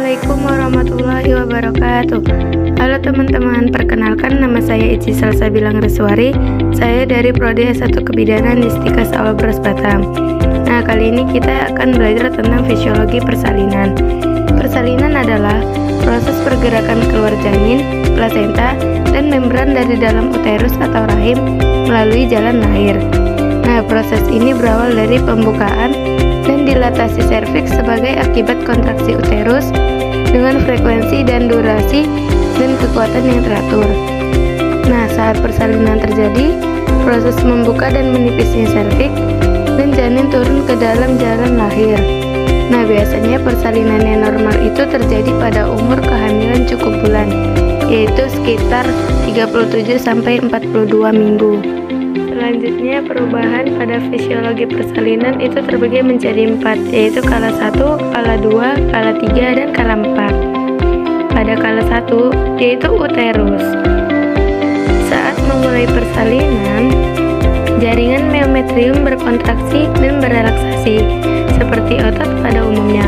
Assalamualaikum warahmatullahi wabarakatuh. Halo teman-teman, perkenalkan nama saya Ici Salsabilang Reswari. Saya dari Prodi S1 Kebidanan Istika Salobros Batam. Nah, kali ini kita akan belajar tentang fisiologi persalinan. Persalinan adalah proses pergerakan keluar janin, plasenta, dan membran dari dalam uterus atau rahim melalui jalan lahir. Nah, proses ini berawal dari pembukaan dan dilatasi serviks sebagai akibat kontraksi uterus dengan frekuensi dan durasi dan kekuatan yang teratur. Nah, saat persalinan terjadi, proses membuka dan menipisnya serviks dan janin turun ke dalam jalan lahir. Nah, biasanya persalinan yang normal itu terjadi pada umur kehamilan cukup bulan, yaitu sekitar 37-42 minggu. Selanjutnya, perubahan pada fisiologi persalinan itu terbagi menjadi 4, yaitu kala 1, kala 2, kala 3, dan kala 4. Pada kala 1, yaitu uterus. Saat memulai persalinan, jaringan meometrium berkontraksi dan berelaksasi, seperti otot pada umumnya.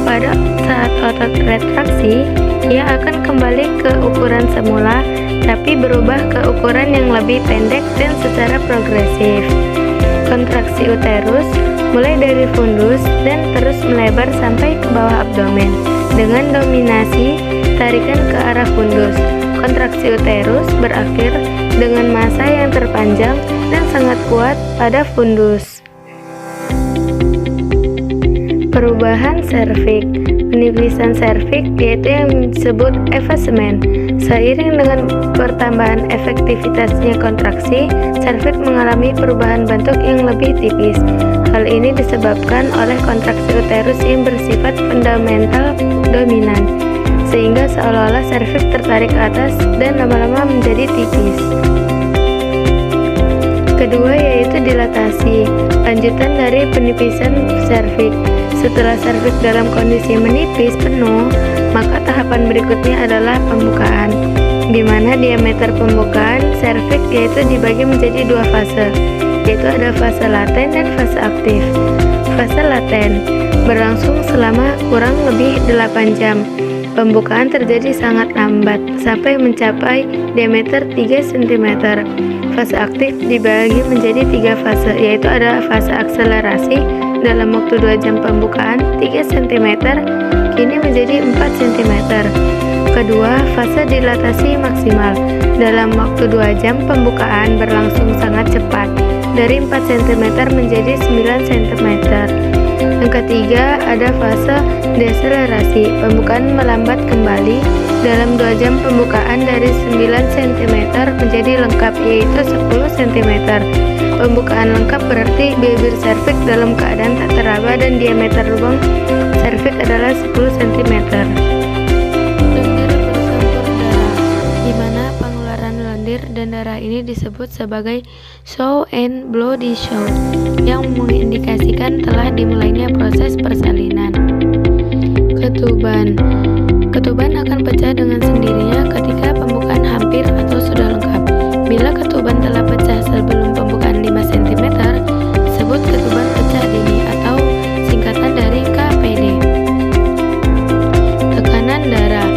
Pada saat otot retraksi, ia akan kembali ke ukuran semula, tapi berubah ke ukuran yang lebih pendek dan secara progresif. Kontraksi uterus mulai dari fundus dan terus melebar sampai ke bawah abdomen dengan dominasi tarikan ke arah fundus. Kontraksi uterus berakhir dengan massa yang terpanjang dan sangat kuat pada fundus. Perubahan serviks. Penipisan serviks yaitu yang disebut effacement. Seiring dengan pertambahan efektivitasnya kontraksi, serviks mengalami perubahan bentuk yang lebih tipis. Hal ini disebabkan oleh kontraksi uterus yang bersifat fundamental dominan, sehingga seolah-olah serviks tertarik ke atas dan lama-lama menjadi tipis. Kedua yaitu dilatasi, lanjutan dari penipisan serviks. Setelah serviks dalam kondisi menipis penuh, maka tahapan berikutnya adalah pembukaan, di mana diameter pembukaan serviks yaitu dibagi menjadi dua fase, yaitu ada fase laten dan fase aktif. Fase laten berlangsung selama kurang lebih 8 jam. Pembukaan terjadi sangat lambat, sampai mencapai diameter 3 cm. Fase aktif dibagi menjadi 3 fase, yaitu ada fase akselerasi dalam waktu 2 jam pembukaan 3 cm, kini menjadi 4 cm. Kedua, fase dilatasi maksimal. Dalam waktu 2 jam pembukaan berlangsung sangat cepat, dari 4 cm menjadi 9 cm. Yang ketiga, ada fase deselerasi. Pembukaan melambat kembali dalam 2 jam pembukaan dari 9 cm menjadi lengkap, yaitu 10 cm. Pembukaan lengkap berarti bibir serviks dalam keadaan tak teraba dan diameter lubang serviks adalah 10 cm. Lendir bercampur darah, di mana pengeluaran lendir dan darah ini disebut sebagai show and bloody show, yang mengindikasikan telah dimulainya proses persalinan. Ketuban. Ketuban akan pecah dengan sendirinya ketika pembukaan hampir atau sudah lengkap. Bila ketuban telah pecah sebelum pembukaan 5 cm, disebut ketuban pecah dini atau singkatan dari KPD. Tekanan darah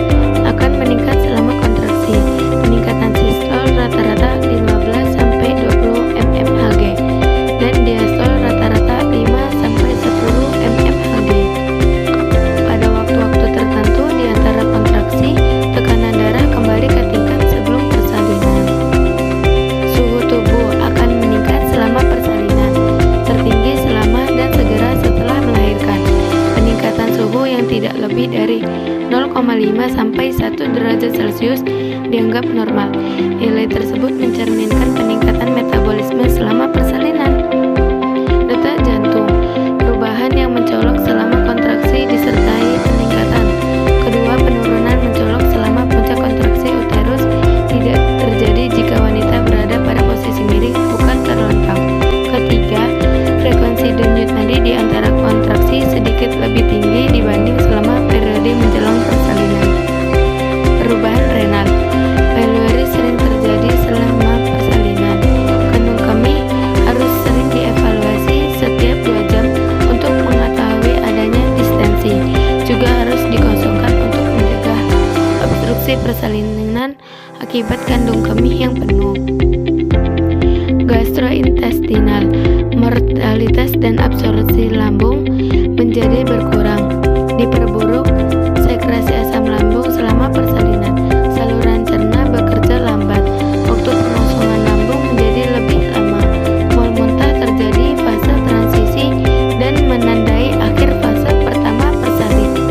akan meningkat selama kontraksi. Peningkatan sistol rata-rata 15-20 mmHg dan diastol rata-rata 5-10 mmHg. Pada waktu-waktu tertentu di antara kontraksi, tekanan darah kembali ke tingkat sebelum persalinan. Suhu tubuh akan meningkat selama persalinan, tertinggi selama dan segera setelah melahirkan. Peningkatan suhu yang tidak lebih dari 0,5 sampai 1 derajat Celcius dianggap normal. Nilai tersebut mencerminkan peningkatan metabolisme selama persalinan. Detak jantung. Perubahan yang mencolok selama kontraksi disertai peningkatan. Kedua, penurunan mencolok selama puncak kontraksi uterus tidak terjadi jika wanita berada pada posisi miring, bukan terlentang. Ketiga, frekuensi denyut nadi di antara kontraksi sedikit lebih tinggi dibanding selama periode menjelang persalinan. Perubahan renal. Pylori sering terjadi selama persalinan. Kandung kemih selesai persalinan akibat kandung kemih yang penuh. Gastrointestinal, mortalitas dan absorpsi lambung menjadi berkurang. Diperburuk sekresi asam lambung selama persalinan. Saluran cerna bekerja lambat. Waktu pengosongan lambung menjadi lebih lama. Mual muntah terjadi fase transisi dan menandai akhir fase pertama persalinan.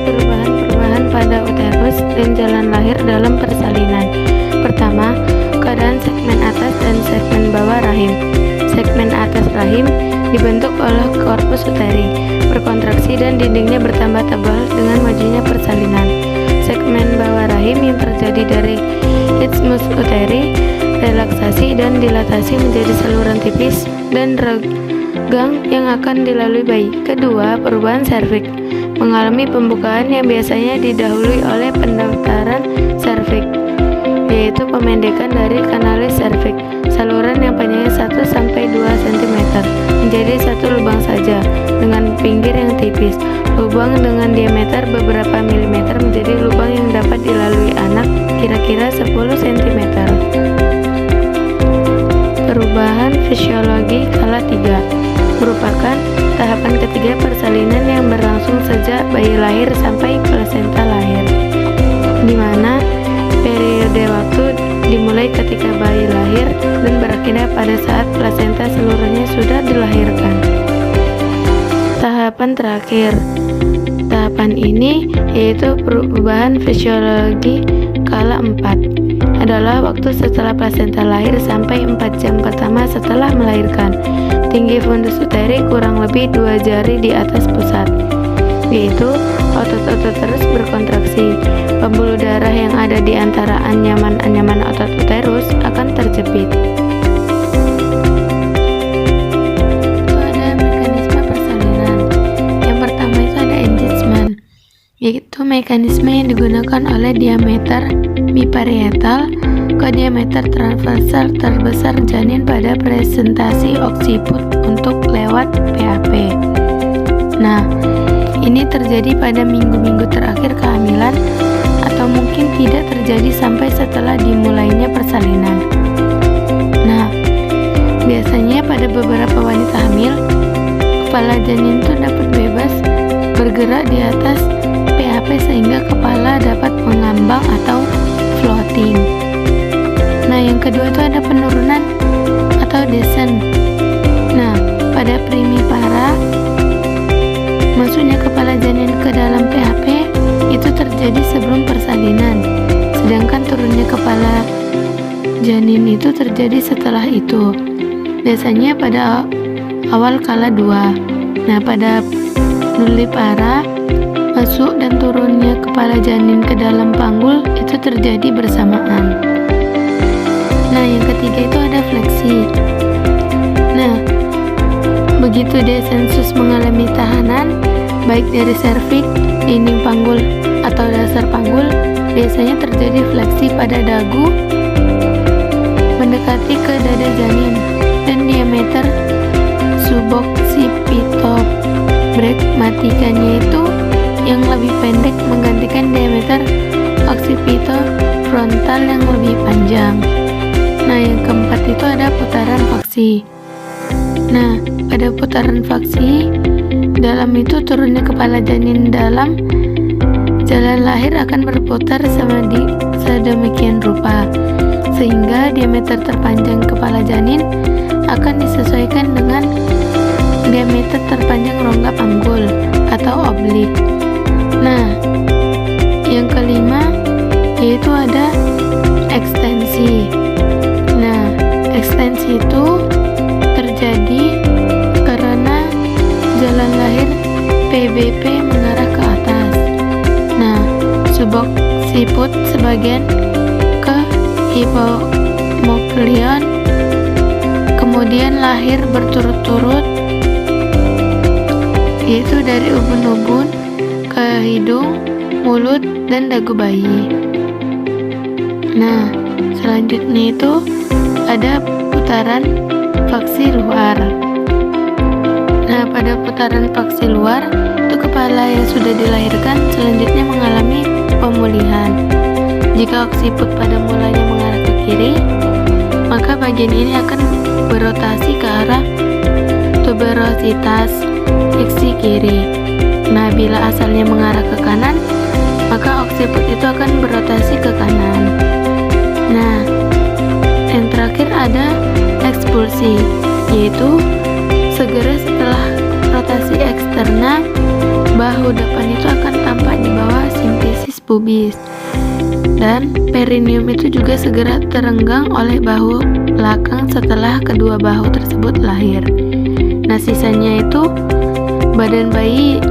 Perubahan pada uterus dan jalan lahir dalam persalinan. Pertama, keadaan segmen atas dan segmen bawah rahim. Segmen atas rahim dibentuk oleh korpus uteri, berkontraksi dan dindingnya bertambah tebal dengan majunya persalinan. Segmen bawah rahim yang terjadi dari isthmus uteri, relaksasi dan dilatasi menjadi saluran tipis dan renggang yang akan dilalui bayi. Kedua, perubahan serviks mengalami pembukaan yang biasanya didahului oleh pendaftaran serviks, yaitu pemendekan dari kanalis serviks. Saluran yang panjangnya 1-2 cm menjadi satu lubang saja dengan pinggir yang tipis. Lubang dengan diameter beberapa milimeter menjadi lubang yang dapat dilalui anak kira-kira 10 cm. Perubahan fisiologi skala 3 merupakan tahapan ketiga persalinan yang berlangsung sejak bayi lahir sampai plasenta lahir, di mana periode waktu dimulai ketika bayi lahir dan berakhir pada saat plasenta seluruhnya sudah dilahirkan. Tahapan terakhir. Tahapan ini yaitu perubahan fisiologi skala 4 adalah waktu setelah plasenta lahir sampai 4 jam pertama setelah melahirkan. Tinggi fundus uteri kurang lebih 2 jari di atas pusat, yaitu otot-otot terus berkontraksi. Pembuluh darah yang ada di antara anyaman-anyaman otot uterus akan terjepit. Itu ada mekanisme persalinan. Yang pertama itu ada engagement, yaitu mekanisme yang digunakan oleh diameter miparietal ke diameter transversal terbesar janin pada presentasi oksiput untuk lewat PAP. Nah, ini terjadi pada minggu-minggu terakhir kehamilan atau mungkin tidak terjadi sampai setelah dimulainya persalinan. Nah, biasanya pada beberapa wanita hamil, kepala janin itu dapat bebas bergerak di atas PAP sehingga kepala dapat mengambang atau floating. Nah, yang kedua itu ada penurunan atau descent. Nah, pada primipara, masuknya kepala janin ke dalam PAP itu terjadi sebelum persalinan, sedangkan turunnya kepala janin itu terjadi setelah itu, biasanya pada awal kala 2. Nah, pada nulipara, masuk dan turunnya kepala janin ke dalam panggul itu terjadi bersamaan. Nah, yang ketiga itu ada fleksi. Nah, begitu descensus mengalami tahanan baik dari serviks, dinding panggul atau dasar panggul, biasanya terjadi fleksi pada dagu mendekati ke dada janin dan diameter suboccipitopragmaticanya itu yang lebih pendek menggantikan diameter occipitofrontal yang lebih panjang. Nah, yang keempat itu ada putaran faksi. Nah, pada putaran faksi, dalam itu turunnya kepala janin dalam jalan lahir akan berputar sedemikian rupa, sehingga diameter terpanjang kepala janin akan disesuaikan dengan diameter terpanjang rongga panggul atau oblik. Nah, yang kelima yaitu ada ekstensi. Nah, ekstensi itu terjadi karena jalan lahir PBP mengarah ke atas. Nah, subocciput sebagian ke hipomokleon, kemudian lahir berturut-turut, yaitu dari ubun-ubun ke hidung, mulut, dan dagu bayi. Nah, selanjutnya itu ada putaran faksi luar. Nah, pada putaran faksi luar itu kepala yang sudah dilahirkan selanjutnya mengalami pemulihan. Jika oksiput pada mulanya mengarah ke kiri, maka bagian ini akan berotasi ke arah tuberositas sisi kiri. Nah, bila asalnya mengarah ke kanan, maka oksiput itu akan berotasi ke kanan. Nah, yang terakhir ada ekspulsi, yaitu segera setelah rotasi eksterna, bahu depan itu akan tampak di bawah simfisis pubis, dan perineum itu juga segera terenggang oleh bahu belakang setelah kedua bahu tersebut lahir. Nah, sisanya itu badan bayi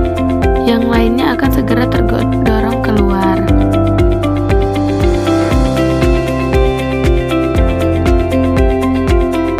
yang lainnya akan segera terdorong keluar.